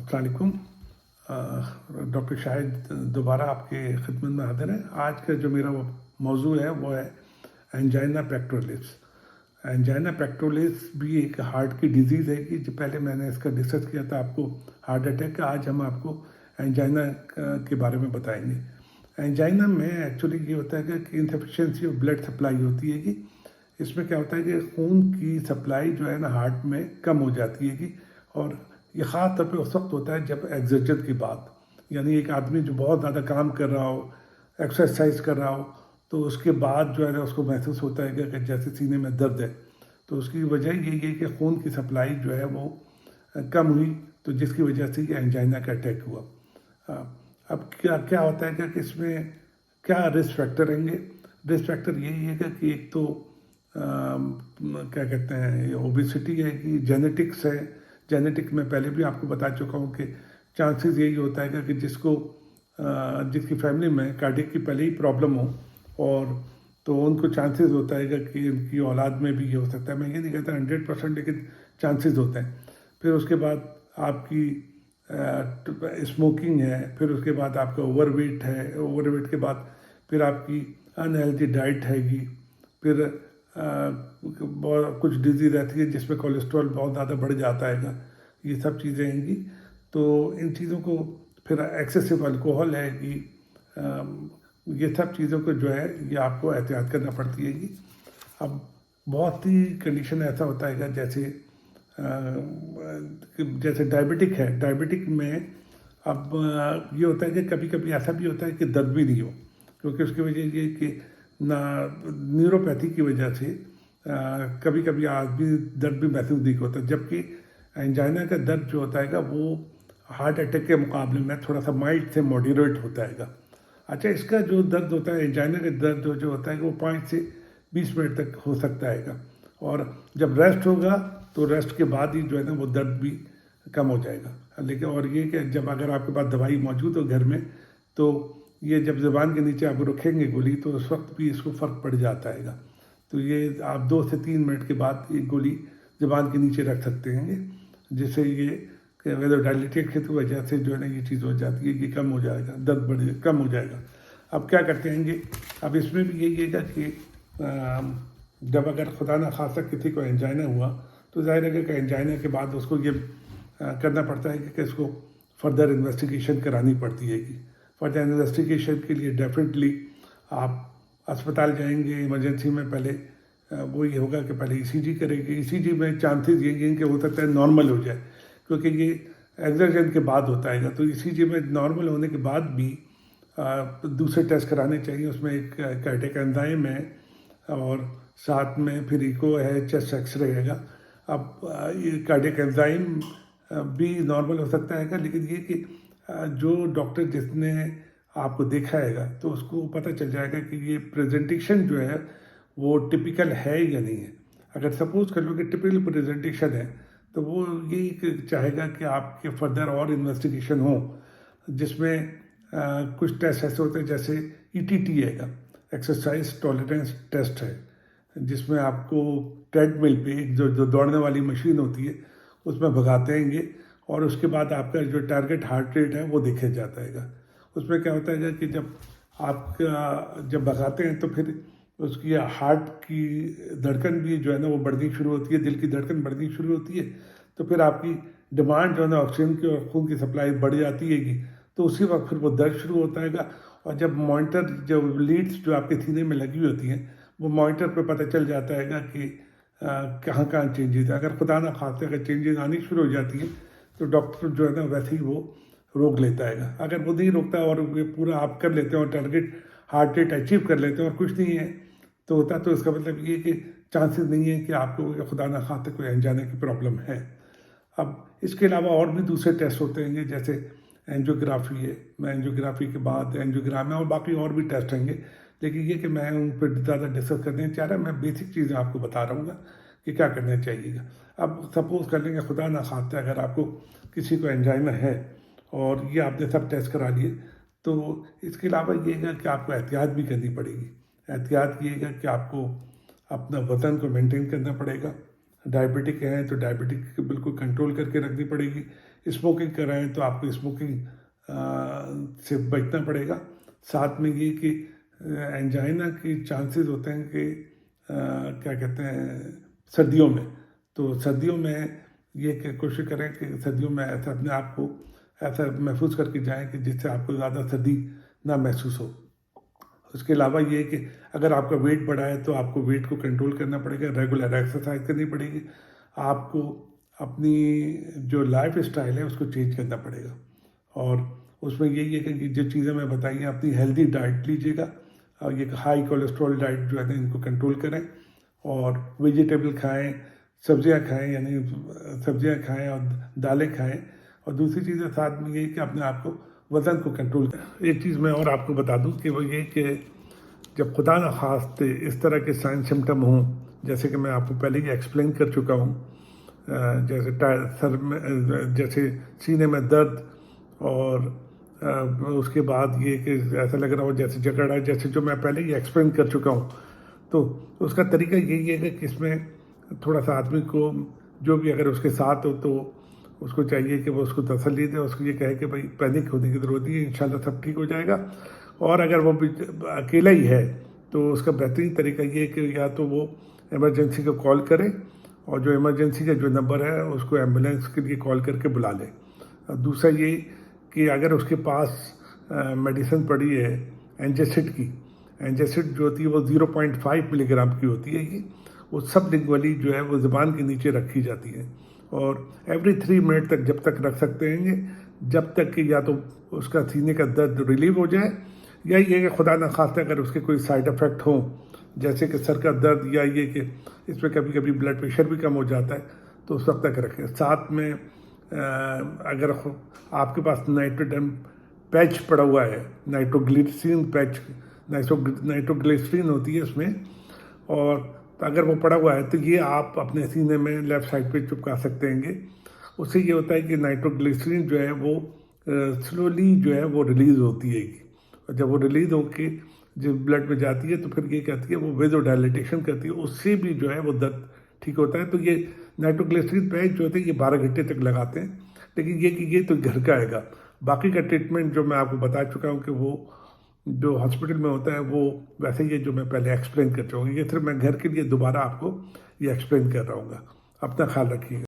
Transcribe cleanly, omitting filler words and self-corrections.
अस्सलाम वालेकुम। डॉक्टर शाहिद दोबारा आपके खिदमत में हाजिर हैं। आज का जो मेरा मौजू है वो है एंजाइना पेक्टोरलिस। एंजाइना पेक्टोरलिस भी एक हार्ट की डिजीज़ है कि जो पहले मैंने इसका डिस्कस किया था आपको हार्ट अटैक का। आज हम आपको एंजाइना के बारे में बताएंगे। एंजाइना में एक्चुअली ये होता है कि इनसफिशिएंसी ऑफ ब्लड सप्लाई होती है कि इसमें क्या होता है कि खून की सप्लाई जो है ना हार्ट में कम हो जाती है कि, और ये ख़ास तौर पे उस वक्त होता है जब एग्जर्शन की बात, यानी एक आदमी जो बहुत ज़्यादा काम कर रहा हो, एक्सरसाइज कर रहा हो, तो उसके बाद जो है ना उसको महसूस होता है कि जैसे सीने में दर्द है। तो उसकी वजह यही है कि खून की सप्लाई जो है वो कम हुई, तो जिसकी वजह से ये एंजाइना का अटैक हुआ। अब क्या क्या होता है कि इसमें क्या रिस्क फैक्टर रहेंगे। रिस्क फैक्टर यही है कि एक तो क्या कहते हैं ओबेसिटी है कि जेनेटिक्स है। जेनेटिक में पहले भी आपको बता चुका हूँ कि चांसेस यही होता है कि जिसको जिसकी फैमिली में कार्डियक की पहले ही प्रॉब्लम हो, और तो उनको चांसेस होता है कि उनकी औलाद में भी ये हो सकता है। मैं ये नहीं कहता 100%, लेकिन चांसेस होते हैं। फिर उसके बाद आपकी स्मोकिंग है, फिर उसके बाद आपका ओवरवेट है, ओवरवेट के बाद फिर आपकी अनहेल्दी डाइट हैगी, फिर कुछ डिजीज रहती है जिसमें कोलेस्ट्रॉल बहुत ज़्यादा बढ़ जाता है। ये सब चीज़ें आएंगी, तो इन चीज़ों को फिर एक्सेसिव अल्कोहल है कि ये सब चीज़ों को जो है ये आपको एहतियात करना पड़ती है कि अब बहुत ही कंडीशन ऐसा होता है जैसे डायबिटिक है। डायबिटिक में अब ये होता है कि कभी कभी ऐसा भी होता है कि दर्द भी नहीं हो, क्योंकि उसकी वजह ये कि ना न्यूरोपैथी की वजह से कभी कभी आदमी दर्द भी महसूस नहीं होता, जबकि एंजाइना का दर्द जो होता है वो हार्ट अटैक के मुकाबले में थोड़ा सा माइल्ड से मॉडरेट होता है। अच्छा, इसका जो दर्द होता है एंजाइना का दर्द जो होता है वो 5 से 20 मिनट तक हो सकता है, और जब रेस्ट होगा तो रेस्ट के बाद ही जो है ना वो दर्द भी कम हो जाएगा। लेकिन और ये कि जब अगर आपके पास दवाई मौजूद हो घर में, तो ये जब ज़ुबान के नीचे आप रखेंगे गोली तो उस वक्त भी इसको फ़र्क पड़ जाता है। तो ये आप 2 से 3 मिनट के बाद एक गोली ज़ुबान के नीचे रख सकते हैं, जिससे ये वेलोडाइलेटेड की वजह से जो है ना ये चीज़ हो जाती है कि कम हो जाएगा, दर्द कम हो जाएगा। अब क्या करते हैं अब इसमें भी यही है कि जब अगर खुदा न खास्ता किसी को एंजाइना हुआ, तो जाहिर है कि एंजाइना के बाद उसको ये करना पड़ता है कि इसको फर्दर इन्वेस्टिगेशन करानी पड़ती है। कि फर्दर इन्वेस्टिगेशन के लिए डेफिनेटली आप अस्पताल जाएंगे। इमरजेंसी में पहले वो ये होगा कि पहले ईसीजी करेंगे। ईसीजी में चांसेस ये हैं कि हो सकता है नॉर्मल हो जाए, क्योंकि ये एक्सर्शन के बाद होता है। तो ईसीजी में नॉर्मल होने के बाद भी दूसरे टेस्ट कराने चाहिए। उसमें एक कार्डियक एंजाइम है और साथ में फिर इको है, चेस्ट एक्सरे है। अब ये कार्डियक एंजाइम भी नॉर्मल हो सकता है, लेकिन ये कि जो डॉक्टर जिसने आपको देखा है तो उसको पता चल जाएगा कि ये प्रेजेंटेशन जो है वो टिपिकल है या नहीं है। अगर सपोज कर लो कि टिपिकल प्रेजेंटेशन है, तो वो यही चाहेगा कि आपके फर्दर और इन्वेस्टिगेशन हो, जिसमें कुछ टेस्ट ऐसे होते हैं जैसे ईटीटी है, एक्सरसाइज टॉलरेंस टेस्ट है, जिसमें आपको ट्रेडमिल पे जो दौड़ने वाली मशीन होती है उसमें भगाते हैं, और उसके बाद आपका जो टारगेट हार्ट रेट है वो देखा जाता है। उसमें क्या होता है कि जब भगाते हैं तो फिर उसकी हार्ट की धड़कन भी जो है ना वो बढ़नी शुरू होती है, दिल की धड़कन बढ़नी शुरू होती है। तो फिर आपकी डिमांड जो है ना ऑक्सीजन की और खून की सप्लाई बढ़ जाती है, तो उसी वक्त फिर वो दर्द शुरू होता है। और जब मॉनिटर जो लीड्स जो आपके सीने में लगी होती हैं, वो मॉनिटर पे पता चल जाता है कि कहाँ कहाँ चेंजेस है। अगर खुदा ना खाते अगर चेंजेस आनी शुरू हो जाती है, तो डॉक्टर जो है ना वैसे ही वो रोक लेता है। अगर वो नहीं रोकता और ये पूरा आप कर लेते हैं और टारगेट हार्ट रेट अचीव कर लेते हैं और कुछ नहीं है तो होता, तो इसका मतलब ये कि चांसेस नहीं है कि आपको खुदा ना खाते कोई एंजाइना की प्रॉब्लम है। अब इसके अलावा और भी दूसरे टेस्ट होते हैं, जैसे एंजियोग्राफी है। मैं एंजियोग्राफी के बाद एंजियोग्राम है और बाकी और भी टेस्ट होंगे, लेकिन ये कि मैं उन पर ज़्यादा डिस्कस करने नहीं चाह रहा। मैं बेसिक चीज़ें आपको बता रहा हूँ कि क्या करना चाहिए। अब सपोज कर लेंगे खुदा ना खास्ता अगर आपको किसी को एंजाइना है और ये आपने सब टेस्ट करा लिए, तो इसके अलावा ये है कि आपको एहतियात भी करनी पड़ेगी। एहतियात ये है कि आपको अपना वज़न को मेंटेन करना पड़ेगा, डायबिटिक हैं तो डायबिटिक बिल्कुल कंट्रोल करके रखनी पड़ेगी। स्मोकिंग कर रहे हैं तो आपको स्मोकिंग से बचना पड़ेगा। साथ में ये कि एंजाइना के चांसेस होते हैं कि क्या कहते हैं सर्दियों में, तो सर्दियों में ये कोशिश करें कि सर्दियों में ऐसा अपने आप को ऐसा महफूज करके जाएं कि जिससे आपको ज़्यादा सर्दी ना महसूस हो। उसके अलावा ये कि अगर आपका वेट बढ़ा है तो आपको वेट को कंट्रोल करना पड़ेगा, रेगुलर एक्सरसाइज करनी पड़ेगी, आपको अपनी जो लाइफ स्टाइल है उसको चेंज करना पड़ेगा। और उसमें यही है कि जो चीज़ें मैं बताई हैं, अपनी हेल्दी डाइट लीजिएगा और ये हाई कोलेस्ट्रॉल डाइट जो है ना इनको कंट्रोल करें और वेजिटेबल खाएं, सब्जियां खाएं, यानी सब्जियां खाएं और दालें खाएं। और दूसरी चीज़ साथ में ये कि अपने आप को वज़न को कंट्रोल करें। एक चीज़ मैं और आपको बता दूं कि वो ये कि जब खुदा न खास्ते इस तरह के साइन सिम्टम हों, जैसे कि मैं आपको पहले ही एक्सप्लेन कर चुका हूँ, जैसे सर में, जैसे सीने में दर्द और उसके बाद ये कि ऐसा लग रहा हो जैसे जकड़ है, जैसे जो मैं पहले ही एक्सप्लेन कर चुका हूँ। तो उसका तरीका यही है कि इसमें थोड़ा सा आदमी को जो भी अगर उसके साथ हो तो उसको चाहिए कि वो उसको तसल्ली दे, उसको ये कहे कि भाई पैनिक होने की ज़रूरत नहीं है, इंशाल्लाह सब ठीक हो जाएगा। और अगर वो भी अकेला ही है तो उसका बेहतरीन तरीका ये है कि या तो वो इमरजेंसी को कॉल करे और जो इमरजेंसी का जो नंबर है उसको एम्बुलेंस के लिए कॉल करके बुला ले। दूसरा ये कि अगर उसके पास मेडिसिन पड़ी है एंजासिड की, एंजासिड जो होती है वो 0.5 मिलीग्राम की होती है, ये वो सब लिंगुअली जो है वो ज़ुबान के नीचे रखी जाती है और एवरी 3 मिनट तक जब तक रख सकते हैं ये, जब तक कि या तो उसका सीने का दर्द रिलीव हो जाए या ये कि खुदा न खास्ता अगर उसके कोई साइड इफ़ेक्ट हो, जैसे कि सर का दर्द या ये कि इसमें कभी कभी ब्लड प्रेशर भी कम हो जाता है, तो उस वक्त तक रखें। साथ में अगर आपके पास नाइट्रोडर्म पैच पड़ा हुआ है, नाइट्रोग्लिसरीन पैच, नाइट्रोग्लिसरीन होती है उसमें, और अगर वो पड़ा हुआ है तो ये आप अपने सीने में लेफ़्ट साइड पे चिपका सकते हैं। उससे ये होता है कि नाइट्रोग्लिसरीन जो है वो स्लोली जो है वो रिलीज़ होती है, और जब वो रिलीज़ होके जब ब्लड में जाती है तो फिर ये कहती है वो वेज़ो डायलिटेशन करती है, उससे भी जो है वो दर्द ठीक होता है। तो ये नाइट्रोग्लिसरीन पैच जो होते हैं ये 12 घंटे तक लगाते हैं, लेकिन ये कि ये तो घर का आएगा। बाकी का ट्रीटमेंट जो मैं आपको बता चुका हूँ कि वो जो हॉस्पिटल में होता है वो वैसे ही है जो मैं पहले एक्सप्लेन कर चुका हूँ, ये सिर्फ मैं घर के लिए दोबारा आपको ये एक्सप्लेन कर रहा हूँ। अपना ख्याल रखिएगा।